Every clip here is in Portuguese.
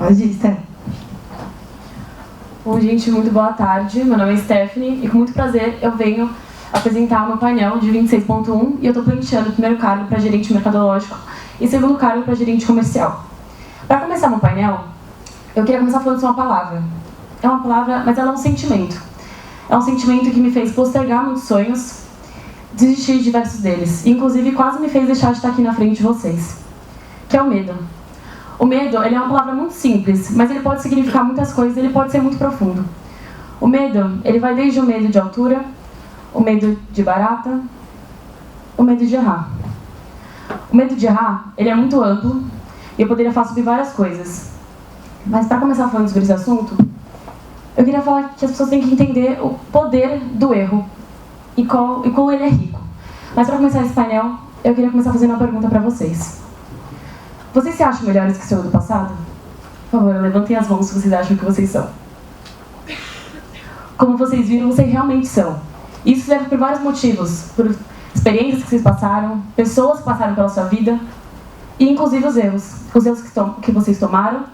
Pode ir, Steph. Bom, gente, muito boa tarde. Meu nome é Stephanie e com muito prazer eu venho apresentar o meu painel de 26.1 e eu estou pleiteando o primeiro cargo para gerente mercadológico e segundo cargo para gerente comercial. Para começar meu painel, eu queria começar falando de uma palavra. É uma palavra, mas ela é um sentimento. É um sentimento que me fez postergar muitos sonhos, desistir de diversos deles, e inclusive quase me fez deixar de estar aqui na frente de vocês, que é o medo. O medo, ele é uma palavra muito simples, mas ele pode significar muitas coisas, ele pode ser muito profundo. O medo, ele vai desde o medo de altura, o medo de barata, o medo de errar. O medo de errar, ele é muito amplo, e eu poderia falar sobre várias coisas. Mas para começar falando sobre esse assunto, eu queria falar que as pessoas têm que entender o poder do erro e como ele é rico. Mas para começar esse painel, eu queria começar fazendo uma pergunta para vocês. Vocês se acham melhores que o seu do passado? Por favor, levantem as mãos se vocês acham que vocês são. Como vocês viram, vocês realmente são. Isso serve por vários motivos. Por experiências que vocês passaram, pessoas que passaram pela sua vida, e inclusive os erros. Os erros que vocês tomaram,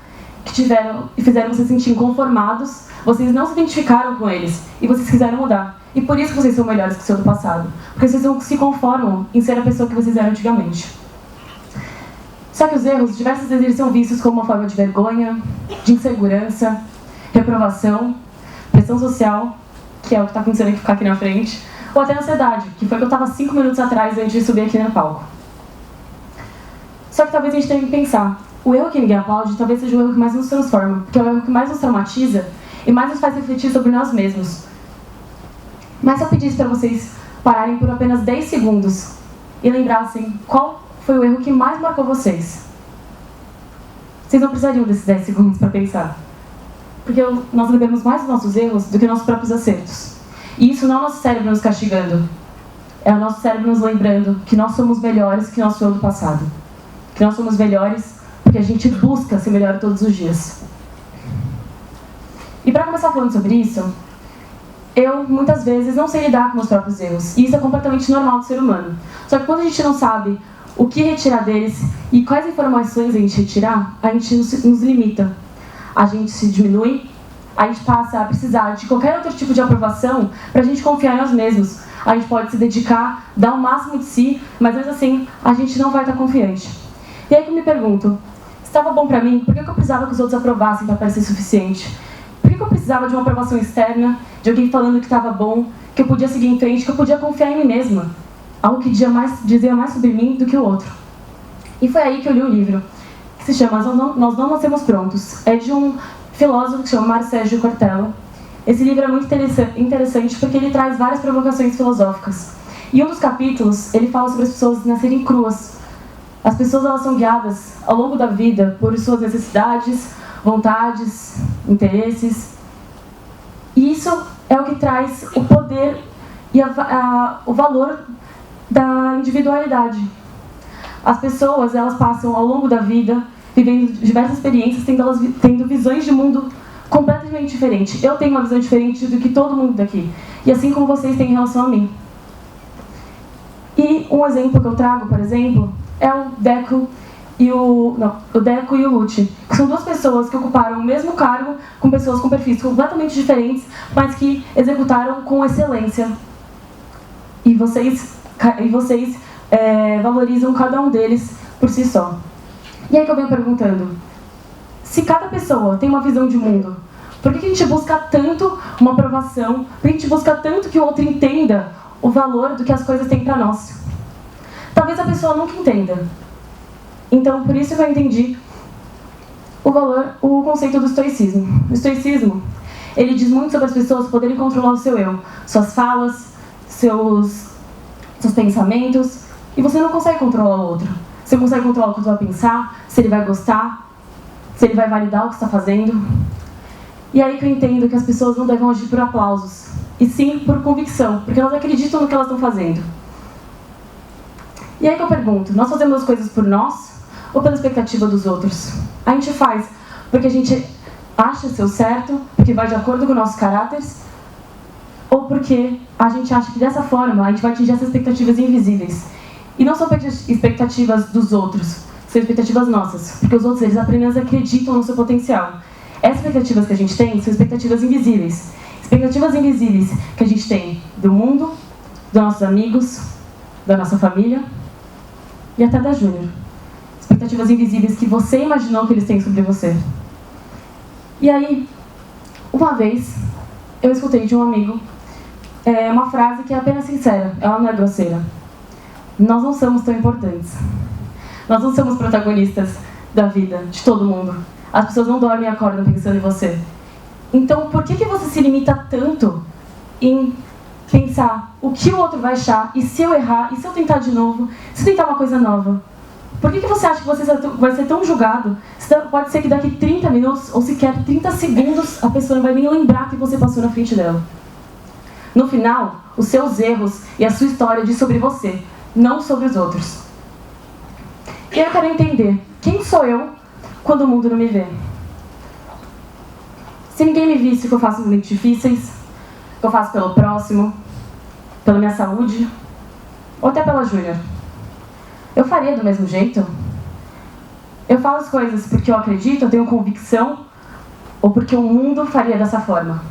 que tiveram e fizeram vocês se sentir inconformados, vocês não se identificaram com eles, e vocês quiseram mudar. E por isso que vocês são melhores que o seu do passado. Porque vocês não se conformam em ser a pessoa que vocês eram antigamente. Só que os erros, diversas vezes, eles são vistos como uma forma de vergonha, de insegurança, reprovação, pressão social, que é o que está acontecendo aqui, ficar aqui na frente, ou até ansiedade, que foi o que eu estava 5 minutos atrás antes de subir aqui no palco. Só que talvez a gente tenha que pensar, o erro que ninguém aplaude talvez seja o erro que mais nos transforma, porque é o erro que mais nos traumatiza e mais nos faz refletir sobre nós mesmos. Mas se eu pedisse para vocês pararem por apenas 10 segundos e lembrassem qual foi o erro que mais marcou vocês, vocês não precisariam desses 10 segundos para pensar. Porque nós lembramos mais dos nossos erros do que nossos próprios acertos. E isso não é o nosso cérebro nos castigando. É o nosso cérebro nos lembrando que nós somos melhores que nosso eu do passado. Que nós somos melhores porque a gente busca ser melhor todos os dias. E para começar falando sobre isso, eu, muitas vezes, não sei lidar com meus próprios erros. E isso é completamente normal do ser humano. Só que quando a gente não sabe o que retirar deles e quais informações a gente retirar, a gente nos limita. A gente se diminui, a gente passa a precisar de qualquer outro tipo de aprovação para a gente confiar em nós mesmos. A gente pode se dedicar, dar o máximo de si, mas mesmo assim a gente não vai estar confiante. E aí que eu me pergunto, se estava bom para mim, por que eu precisava que os outros aprovassem para parecer suficiente? Por que eu precisava de uma aprovação externa, de alguém falando que estava bom, que eu podia seguir em frente, que eu podia confiar em mim mesma? Algo que dizia mais sobre mim do que o outro. E foi aí que eu li um livro, que se chama Nós Não Nascemos Prontos. É de um filósofo que se chama Mário Sérgio Cortella. Esse livro é muito interessante porque ele traz várias provocações filosóficas. E um dos capítulos, ele fala sobre as pessoas nascerem cruas. As pessoas, elas são guiadas ao longo da vida por suas necessidades, vontades, interesses. E isso é o que traz o poder e o valor da individualidade. As pessoas, elas passam ao longo da vida vivendo diversas experiências, tendo visões de mundo completamente diferentes. Eu tenho uma visão diferente do que todo mundo daqui, e assim como vocês têm em relação a mim. E um exemplo que eu trago, por exemplo, é o Deco e o Lute, que são duas pessoas que ocuparam o mesmo cargo com pessoas com perfis completamente diferentes, mas que executaram com excelência. E vocês valorizam cada um deles por si só. E aí que eu venho perguntando, se cada pessoa tem uma visão de mundo, por que a gente busca tanto uma aprovação? Por que a gente busca tanto que o outro entenda o valor do que as coisas têm para nós? Talvez a pessoa nunca entenda. Então, por isso que eu entendi o conceito do estoicismo. O estoicismo, ele diz muito sobre as pessoas poderem controlar o seu eu, suas falas, seus pensamentos, e você não consegue controlar o outro. Você não consegue controlar o que o outro vai pensar, se ele vai gostar, se ele vai validar o que está fazendo. E aí que eu entendo que as pessoas não devem agir por aplausos, e sim por convicção, porque elas acreditam no que elas estão fazendo. E aí que eu pergunto, nós fazemos as coisas por nós ou pela expectativa dos outros? A gente faz porque a gente acha ser o certo, porque vai de acordo com nossos caráteres, ou porque a gente acha que dessa forma a gente vai atingir essas expectativas invisíveis. E não são expectativas dos outros, são expectativas nossas, porque os outros, eles apenas acreditam no seu potencial. Essas expectativas que a gente tem são expectativas invisíveis. Expectativas invisíveis que a gente tem do mundo, dos nossos amigos, da nossa família e até da Júnior. Expectativas invisíveis que você imaginou que eles têm sobre você. E aí, uma vez, eu escutei de um amigo uma frase que é apenas sincera, ela não é grosseira. Nós não somos tão importantes. Nós não somos protagonistas da vida de todo mundo. As pessoas não dormem e acordam pensando em você. Então, por que você se limita tanto em pensar o que o outro vai achar, e se eu errar, e se eu tentar de novo, se eu tentar uma coisa nova? Por que você acha que você vai ser tão julgado? Pode ser que daqui 30 minutos, ou sequer 30 segundos, a pessoa não vai nem lembrar que você passou na frente dela. No final, os seus erros e a sua história diz sobre você, não sobre os outros. E eu quero entender, quem sou eu quando o mundo não me vê? Se ninguém me visse que eu faço momentos difíceis, que eu faço pelo próximo, pela minha saúde, ou até pela Júnior, eu faria do mesmo jeito? Eu falo as coisas porque eu acredito, eu tenho convicção, ou porque o mundo faria dessa forma?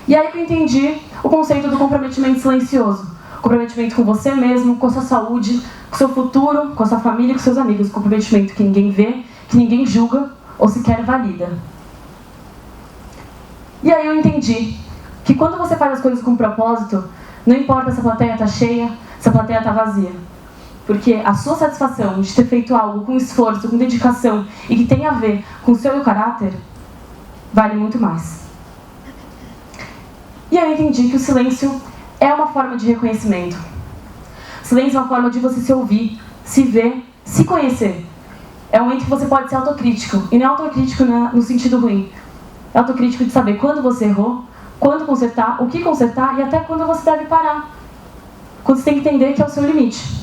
E aí que eu entendi o conceito do comprometimento silencioso. Comprometimento com você mesmo, com a sua saúde, com o seu futuro, com a sua família, com seus amigos. Comprometimento que ninguém vê, que ninguém julga ou sequer valida. E aí eu entendi que quando você faz as coisas com propósito, não importa se a plateia está cheia, se a plateia está vazia. Porque a sua satisfação de ter feito algo com esforço, com dedicação e que tem a ver com o seu caráter, vale muito mais. E aí eu entendi que o silêncio é uma forma de reconhecimento. O silêncio é uma forma de você se ouvir, se ver, se conhecer. É um momento que você pode ser autocrítico. E não é autocrítico no sentido ruim. É autocrítico de saber quando você errou, quando consertar, o que consertar e até quando você deve parar. Quando você tem que entender que é o seu limite.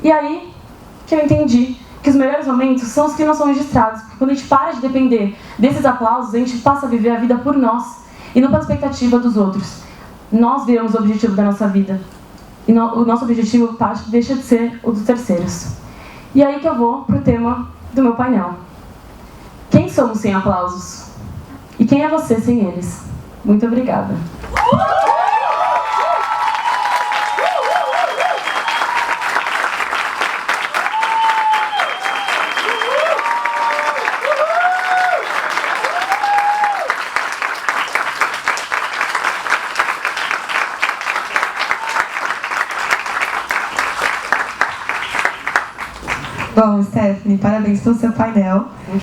E aí que eu entendi que os melhores momentos são os que não são registrados. Porque quando a gente para de depender desses aplausos, a gente passa a viver a vida por nós e não pela expectativa dos outros. Nós viramos o objetivo da nossa vida. E o nosso objetivo deixa de ser o dos terceiros. E aí que eu vou pro tema do meu painel. Quem somos sem aplausos? E quem é você sem eles? Muito obrigada. Bom, Stephanie, parabéns pelo seu painel.